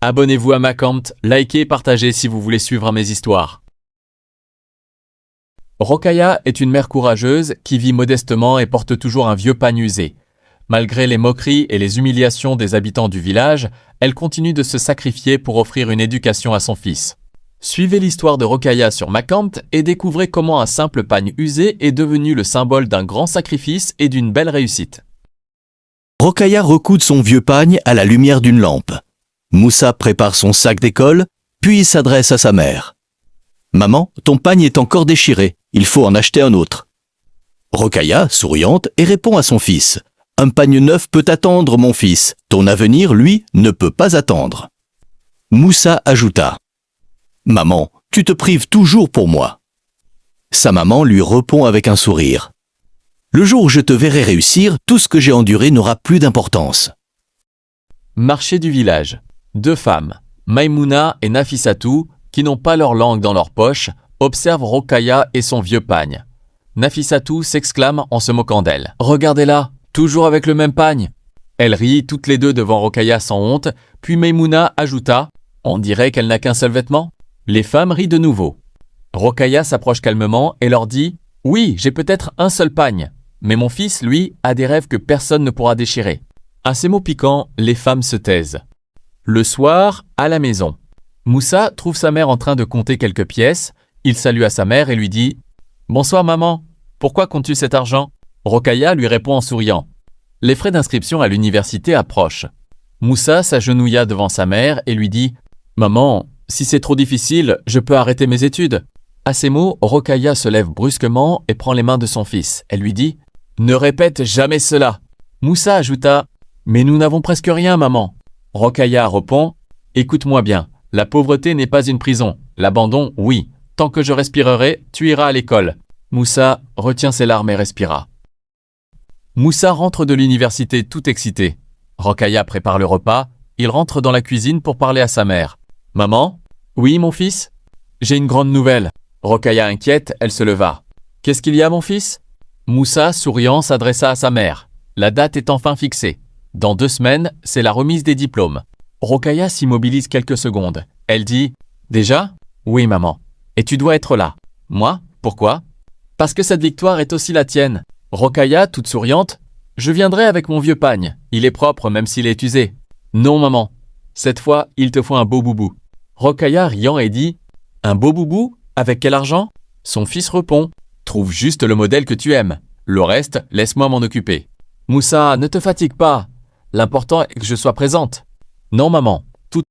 Abonnez-vous à ma compte, likez et partagez si vous voulez suivre mes histoires. Rokhaya est une mère courageuse qui vit modestement et porte toujours un vieux pagne usé. Malgré les moqueries et les humiliations des habitants du village, elle continue de se sacrifier pour offrir une éducation à son fils. Suivez l'histoire de Rokhaya sur ma compte et découvrez comment un simple pagne usé est devenu le symbole d'un grand sacrifice et d'une belle réussite. Rokhaya recoude son vieux pagne à la lumière d'une lampe. Moussa prépare son sac d'école, puis il s'adresse à sa mère. « Maman, ton pagne est encore déchiré, il faut en acheter un autre. » Rokhaya, souriante, et répond à son fils. « Un pagne neuf peut attendre, mon fils. Ton avenir, lui, ne peut pas attendre. » Moussa ajouta. « Maman, tu te prives toujours pour moi. » Sa maman lui répond avec un sourire. « Le jour où je te verrai réussir, tout ce que j'ai enduré n'aura plus d'importance. » Marché du village. Deux femmes, Maïmouna et Nafissatou, qui n'ont pas leur langue dans leur poche, observent Rokhaya et son vieux pagne. Nafissatou s'exclame en se moquant d'elle. « Regardez-la, toujours avec le même pagne !» Elles rient toutes les deux devant Rokhaya sans honte, puis Maïmouna ajouta « On dirait qu'elle n'a qu'un seul vêtement ?» Les femmes rient de nouveau. Rokhaya s'approche calmement et leur dit « Oui, j'ai peut-être un seul pagne, mais mon fils, lui, a des rêves que personne ne pourra déchirer. » À ces mots piquants, les femmes se taisent. Le soir, à la maison. Moussa trouve sa mère en train de compter quelques pièces. Il salue à sa mère et lui dit « Bonsoir maman, pourquoi comptes-tu cet argent ?» Rokhaya lui répond en souriant. Les frais d'inscription à l'université approchent. Moussa s'agenouilla devant sa mère et lui dit « Maman, si c'est trop difficile, je peux arrêter mes études. » À ces mots, Rokhaya se lève brusquement et prend les mains de son fils. Elle lui dit « Ne répète jamais cela !» Moussa ajouta « Mais nous n'avons presque rien, maman. » Rokhaya répond « Écoute-moi bien, la pauvreté n'est pas une prison. L'abandon, oui. Tant que je respirerai, tu iras à l'école. » Moussa retient ses larmes et respira. Moussa rentre de l'université tout excité. Rokhaya prépare le repas. Il rentre dans la cuisine pour parler à sa mère. « Maman ? Oui, mon fils ? J'ai une grande nouvelle. » Rokhaya inquiète, elle se leva. « Qu'est-ce qu'il y a, mon fils ?» Moussa, souriant, s'adressa à sa mère. La date est enfin fixée. Dans 2 semaines, c'est la remise des diplômes. Rokhaya s'immobilise quelques secondes. Elle dit « Déjà ? Oui, maman. Et tu dois être là. » Moi ? Pourquoi ? Parce que cette victoire est aussi la tienne. Rokhaya, toute souriante, « Je viendrai avec mon vieux pagne. Il est propre même s'il est usé. » Non, maman. Cette fois, il te faut un beau boubou. Rokhaya riant et dit « Un beau boubou ? Avec quel argent ?» Son fils répond « Trouve juste le modèle que tu aimes. Le reste, laisse-moi m'en occuper. » Moussa, ne te fatigue pas. L'important est que je sois présente. Non, maman.